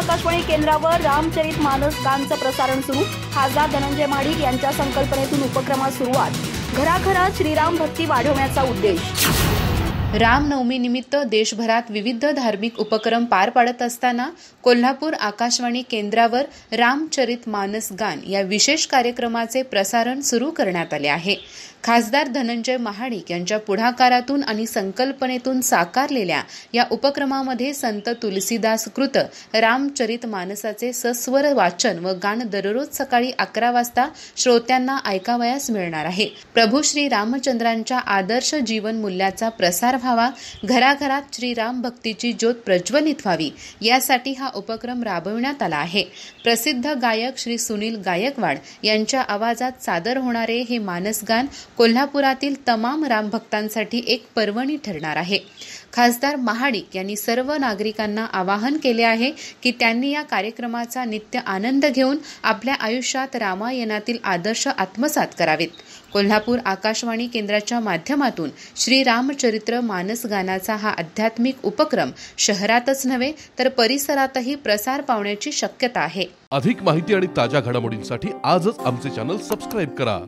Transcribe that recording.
आकाशवाणी केंद्रावर रामचरित मानस गानचं प्रसारण सुरू। खासदार धनंजय महाडिक यांच्या संकल्पनेतून उपक्रमास सुरुवात। घराघरात श्रीराम भक्ती वाढवण्याचा उद्देश। रामनवमी निमित्त देशभरात विविध धार्मिक उपक्रम पार पाडत असताना कोल्हापूर आकाशवाणी केंद्रावर रामचरित मानस गान या विशेष कार्यक्रमाचे प्रसारण सुरू करण्यात आले आहे। खासदार धनंजय महाडिक यांच्या पुढाकारातून आणि संकल्पनेतून साकारलेल्या या उपक्रमामध्ये संत तुलसीदास कृत रामचरित मानसाचे सस्वर वाचन व गान दररोज सकाळी 11 वाजता श्रोत्यांना ऐकावयास मिळणार आहे। प्रभू श्री रामचंद्रांच्या आदर्श जीवन मूल्याचा प्रसार व्हावा, घराघरात श्रीराम भक्तीची ज्योत प्रज्वलित व्हावी यासाठी हा उपक्रम राबविण्यात आला आहे। प्रसिद्ध गायक श्री सुनील गायकवाड यांच्या आवाजात सादर होणारे हे मानस गान कोल्हापुरातील तमाम रामभक्तांसाठी एक पर्वणी ठरणार आहे। खासदार महाडिक यांनी सर्व नागरिकांना आवाहन केले आहे की त्यांनी या कार्यक्रमाचा नित्य आनंद घेऊन आपल्या आयुष्यात रामायणातील आदर्श आत्मसात करावेत। कोल्हापूर आकाशवाणी केंद्राच्या माध्यमातून श्री रामचरित्र मानस गानाचा हा आध्यात्मिक उपक्रम शहरातच नव्हे तर परिसरातही प्रसार पावण्याची शक्यता आहे। अधिक माहिती आणि ताज्या घडामोडींसाठी आजच आमचे चॅनल सबस्क्राइब करा।